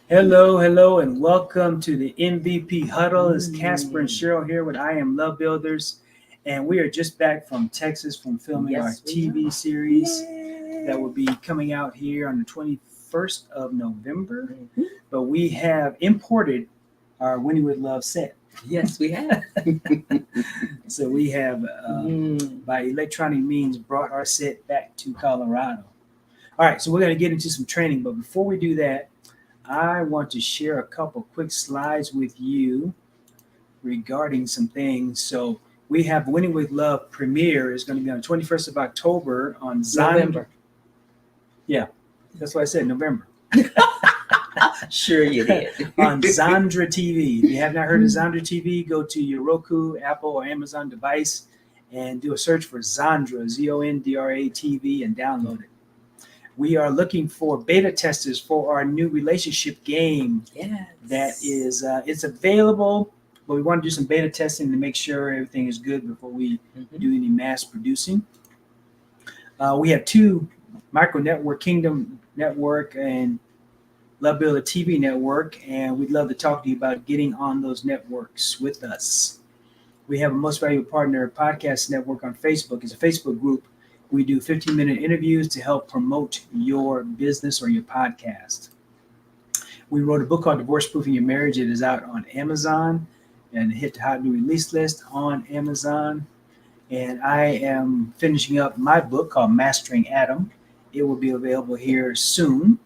Hello, and welcome to the MVP Huddle. It's Casper and Cheryl here with I Am Love Builders, and we are just back from Texas from filming our TV series that will be coming out here on the 21st of November. But we have imported our Winnie with Love set. Yes, we have. So we have, by electronic means, brought our set back to Colorado. All right, so we're going to get into some training, but before we do that, I want to share a couple quick slides with you regarding some things. So we have Winning with Love premiere is going to be on the 21st of October on November. Yeah, that's what I said, November. Sure you did. On Zandra TV. If you have not heard of Zandra TV, go to your Roku, Apple, or Amazon device and do a search for Zandra, Zondra TV, and download it. We are looking for beta testers for our new relationship game. Yes. That is, it's available, but we want to do some beta testing to make sure everything is good before we do any mass producing. We have two micro network, Kingdom Network and Love Builder TV Network, and we'd love to talk to you about getting on those networks with us. We have a Most Valuable Partner Podcast Network on Facebook. It's a Facebook group. We do 15-minute interviews to help promote your business or your podcast. We wrote a book called Divorce Proofing Your Marriage. It is out on Amazon and hit the hot new release list on Amazon. And I am finishing up my book called Mastering Adam. It will be available here soon.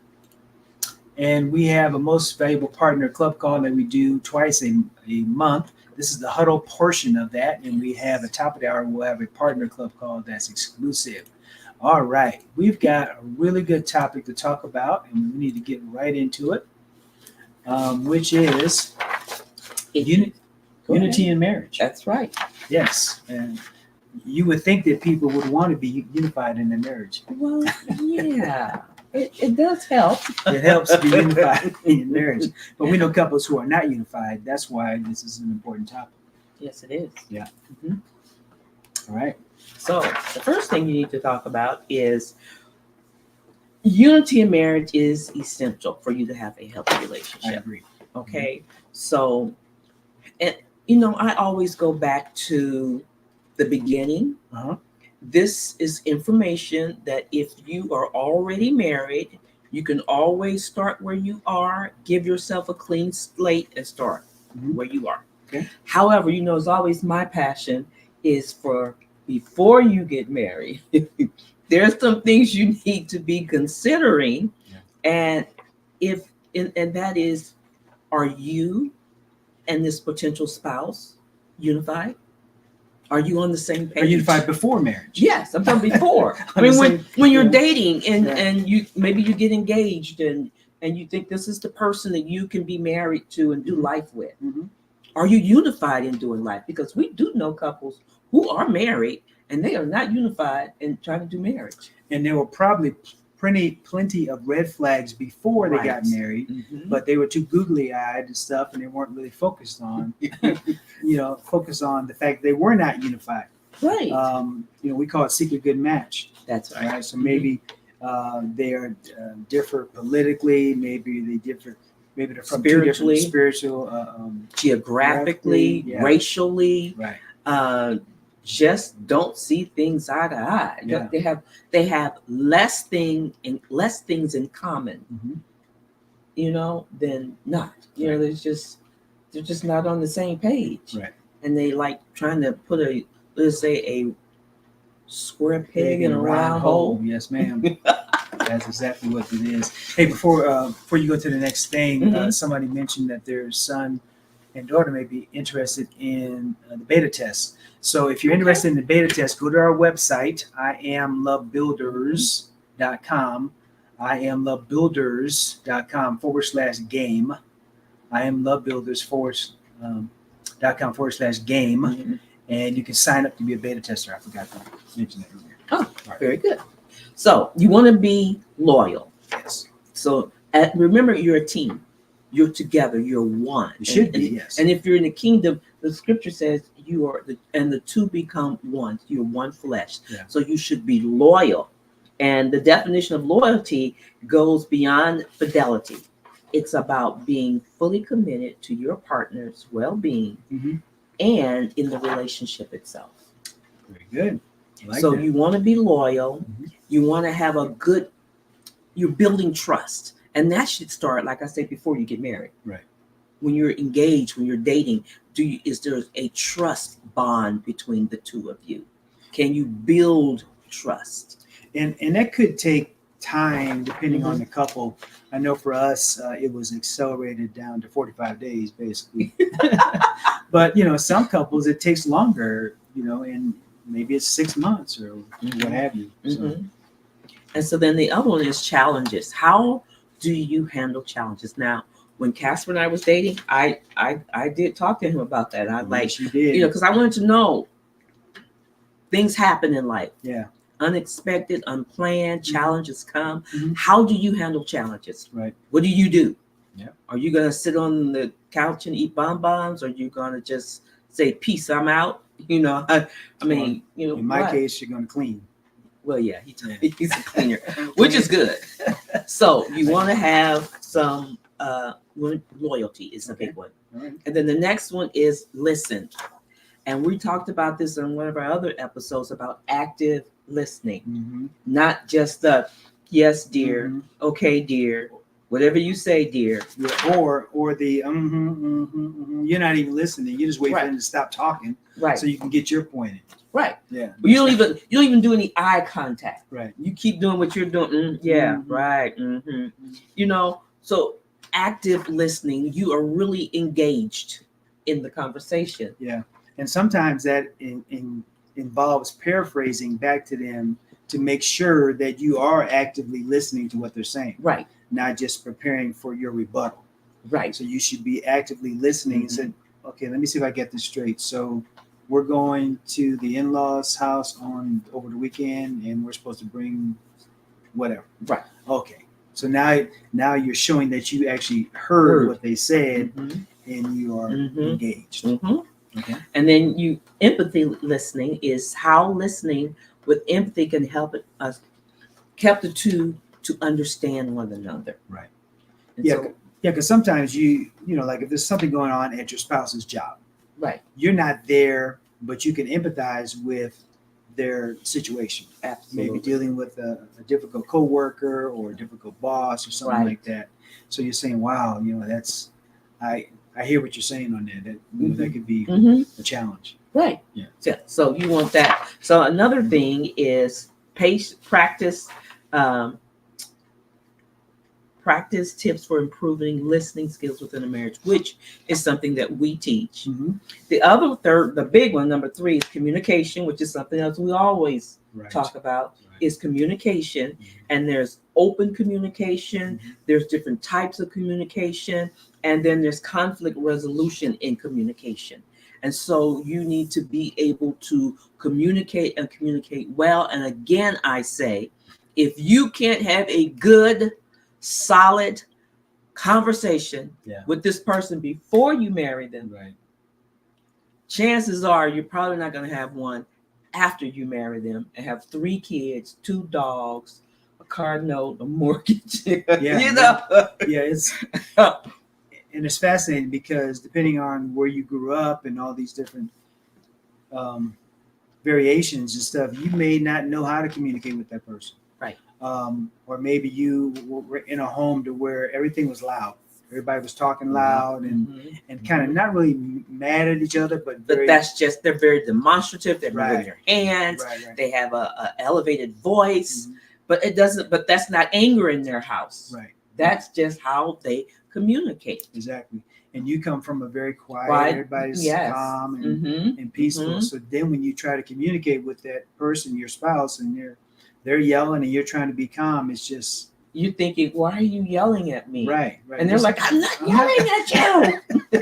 And we have a Most Valuable Partner club call that we do twice a month. This is the Huddle portion of that, and we have at the top of the hour, we'll have a partner club call that's exclusive. All right, we've got a really good topic to talk about, and we need to get right into it, which is unity in marriage. That's right. Yes, and you would think that people would want to be unified in their marriage. Well, yeah. It does help. It helps to be unified in your marriage. But we know couples who are not unified. That's why this is an important topic. Yes, it is. Yeah. Mm-hmm. All right. So the first thing you need to talk about is unity in marriage is essential for you to have a healthy relationship. I agree. Okay. So, and I always go back to the beginning. This is information that if you are already married, you can always start where you are, give yourself a clean slate and start where you are. Okay. However, it's always my passion is for before you get married, there's some things you need to be considering. Yeah. And that is, are you and this potential spouse unified? Are you on the same page? Are you unified before marriage? Yes, I'm talking before. I mean, when you're dating and you maybe you get engaged and you think this is the person that you can be married to and do life with. Are you unified in doing life? Because we do know couples who are married and they are not unified in trying to do marriage. And there were probably plenty of red flags before they got married, but they were too googly-eyed and stuff, and they weren't really focused on, focused on the fact they were not unified. Right. We call it seek a good match. That's right. Right. So maybe they are differ politically. Maybe they differ. Maybe they're from spiritually, geographically, racially. Right. Just don't see things eye to eye. Yeah. They have less things in common, than not. They're just not on the same page. Right. And they like trying to put a square peg in a round hole. Yes, ma'am. That's exactly what it is. Hey, before you go to the next thing, somebody mentioned that their son and daughter may be interested in the beta test. So if you're interested in the beta test, go to our website, iamlovebuilders.com, iamlovebuilders.com/game, iamlovebuilders.com/game, and you can sign up to be a beta tester. I forgot to mention that earlier. Oh, right. Very good. So you want to be loyal. Yes. So remember, you're a team. You're together. You're one. You should be, yes. And if you're in the kingdom, the scripture says you are, and the two become one. You're one flesh. Yeah. So you should be loyal. And the definition of loyalty goes beyond fidelity. it's about being fully committed to your partner's well-being Mhm. and in the relationship itself. Very good. I like So that. you want to be loyal. Mhm. You want to have a good, you're building trust. And that should start, like I said, before you get married. Right. When you're engaged, when you're dating, is there a trust bond between the two of you? Can you build trust? And that could take time depending on Mhm. the couple. I know for us, it was accelerated down to 45 days, basically. But some couples it takes longer, and maybe it's 6 months or what have you. So, Mhm. And so then the other one is challenges. How do you handle challenges? Now, when Casper and I was dating, I did talk to him about that. I yes, you did. because I wanted to know things happen in life. Yeah. Unexpected, unplanned challenges come. Mhm. How do you handle challenges? Right. What do you do? Yeah. Are you gonna sit on the couch and eat bonbons, or are you gonna just say peace, I'm out? I mean, In my what? case, you're going to clean. Well, yeah, he's a cleaner, which is good. So you want to have some loyalty is a big one. All right. And then the next one is listen. And we talked about this in one of our other episodes about active listening, Mhm. not just the yes, dear, Mhm. okay, dear, whatever you say, dear. Yeah, or the you're not even listening. You just wait for Right. them to stop talking Right. so you can get your point in. Right. Yeah. You don't even do any eye contact. Right. You keep doing what you're doing. Yeah. Mhm. Right. So active listening, you are really engaged in the conversation. Yeah. And sometimes that involves paraphrasing back to them to make sure that you are actively listening to what they're saying, Right. not just preparing for your rebuttal. Right. So you should be actively listening and say, okay, let me see if I get this straight. So we're going to the in-laws' house over the weekend, and we're supposed to bring whatever. Right. Okay. So now you're showing that you actually heard what they said, and you are engaged. Okay. And then empathy listening is how listening with empathy can help us the two to understand one another. Right. And Yeah. so, Yeah. Because sometimes like if there's something going on at your spouse's job, right. You're not there, but you can empathize with their situation. Absolutely. Maybe dealing with a difficult coworker or a difficult boss or something Right. like that. So you're saying, wow, that's I hear what you're saying on that. That could be a challenge. Right. Yeah. So you want that. So another thing is practice tips for improving listening skills within a marriage, which is something that we teach. The big one, number 3, is communication, which is something else we always talk about, is communication. And there's open communication, there's different types of communication, and then there's conflict resolution in communication. And so you need to be able to communicate and communicate well. And again, I say, if you can't have a good, solid conversation with this person before you marry them, chances are you're probably not going to have one after you marry them and have 3 kids, 2 dogs, a car note, a mortgage. And it's fascinating because depending on where you grew up and all these different variations and stuff, you may not know how to communicate with that person. Right. Or maybe you were in a home to where everything was loud. Everybody was talking loud and kind of not really mad at each other, but that's just, they're very demonstrative. They're moving their hands. Right. They have a elevated voice, but that's not anger in their house. Right. That's just how they communicate. Exactly. And you come from a very quiet, everybody's calm and peaceful. So then when you try to communicate with that person, your spouse, and they're yelling and you're trying to be calm, it's just, you thinking, why are you yelling at me? Right. And they're like, I'm not yelling at you.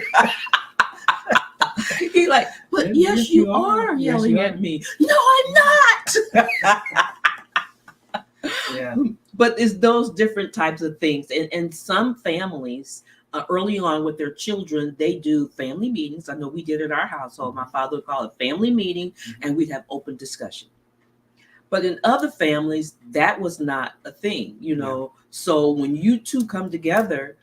He's like, but yes, you are yelling at me. No, I'm not. Yeah. But it's those different types of things. And some families, early on with their children, they do family meetings. I know we did at our household. My father would call it family meeting, and we'd have open discussion. But in other families, that was not a thing, So when you two come together,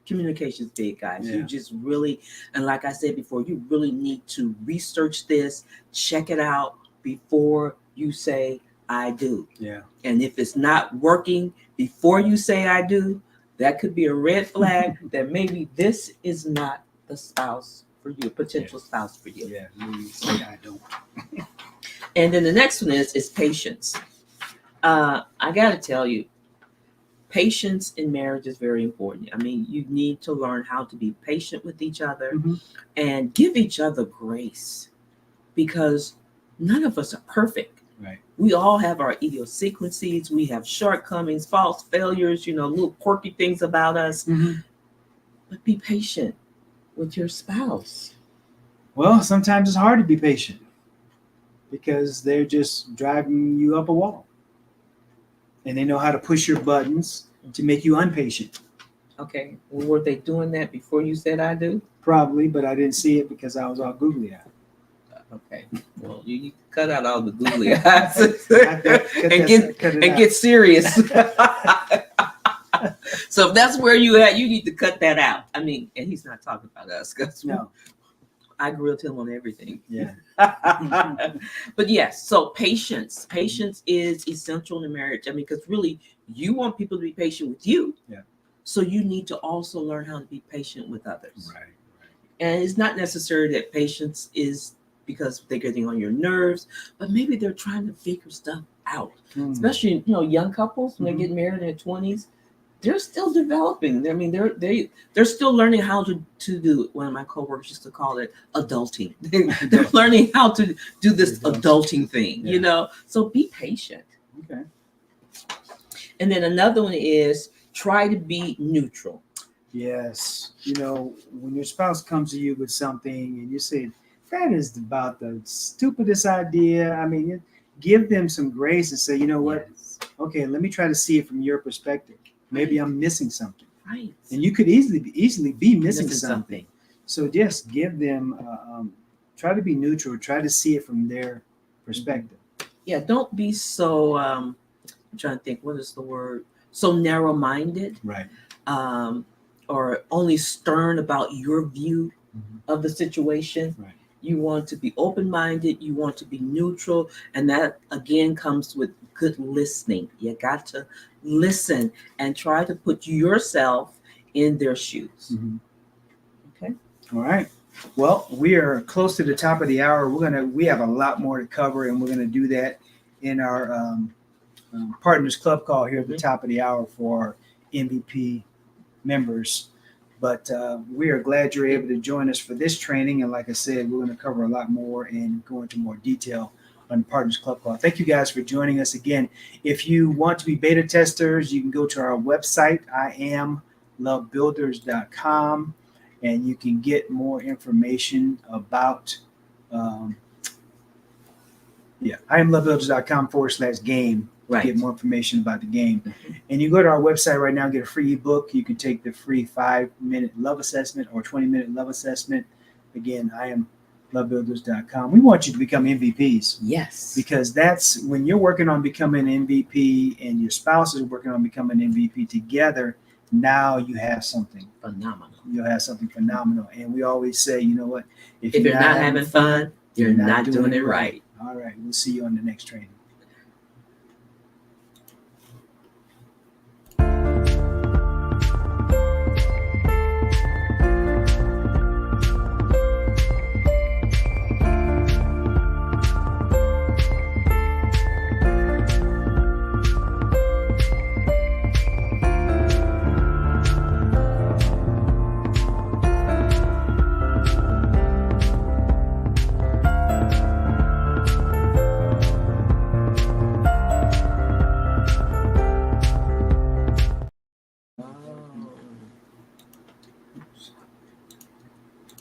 Communication's big, guys. Yeah. You just really, and like I said before, you really need to research this, check it out before you say I do. Yeah. And if it's not working before you say I do, that could be a red flag that maybe this is not the spouse for you, potential spouse for you. Yeah. Maybe say I don't. And then the next one is patience. I got to tell you, patience in marriage is very important. I mean, you need to learn how to be patient with each other Mhm. and give each other grace, because none of us are perfect. Right. We all have our idiosyncrasies. We have shortcomings, false failures, little quirky things about us. Mhm. But be patient with your spouse. Well, sometimes it's hard to be patient because they're just driving you up a wall. And they know how to push your buttons to make you impatient. Okay. Well, were they doing that before you said I do? Probably, but I didn't see it because I was all googly eyed. Okay. Well, you need to cut out all the googly eyes and get serious. So if that's where you at, you need to cut that out. I mean, and he's not talking about us, because No. I grilled him on everything. Yeah. But yes, so patience is essential in marriage. I mean, because really, you want people to be patient with you. Yeah. So you need to also learn how to be patient with others. Right. And it's not necessary that patience is because they're getting on your nerves, but maybe they're trying to figure stuff out. Mm. Especially, young couples, when they get married in their 20s, they're still developing. I mean, they're still learning how to do. One of my coworkers used to call it adulting. They're learning how to do this adulting thing, So be patient. Okay. And then another one is try to be neutral. Yes. When your spouse comes to you with something and you say, that is about the stupidest idea. I mean, give them some grace and say, you know what? Yes. Okay, let me try to see it from your perspective. Maybe I'm missing something. Right. And you could easily be missing something. So just give them, try to be neutral, try to see it from their perspective. Yeah, don't be so, I'm trying to think, what is the word? So narrow-minded. Right. Or only stern about your view of the situation. Right. You want to be open-minded. You want to be neutral. And that, again, comes with good listening. You got to listen and try to put yourself in their shoes. Mm-hmm. Okay. All right. Well, we are close to the top of the hour. We have a lot more to cover, and we're going to do that in our Partners Club call here at the top of the hour for MVP members. But we are glad you're able to join us for this training. And like I said, we're going to cover a lot more and go into more detail on Partners Club call. Thank you guys for joining us again. If you want to be beta testers, you can go to our website, iamlovebuilders.com, and you can get more information about iamlovebuilders.com/game. Right. Get more information about the game. And you go to our website right now, get a free ebook. You can take the free 5-minute love assessment or 20-minute love assessment. Again, iamlovebuilders.com. We want you to become MVPs. Yes. Because that's when you're working on becoming an MVP and your spouse is working on becoming an MVP together, now you have something phenomenal. You'll have something phenomenal. And we always say, you know what? If you're not having fun, you're not doing it right. All right. We'll see you on the next training.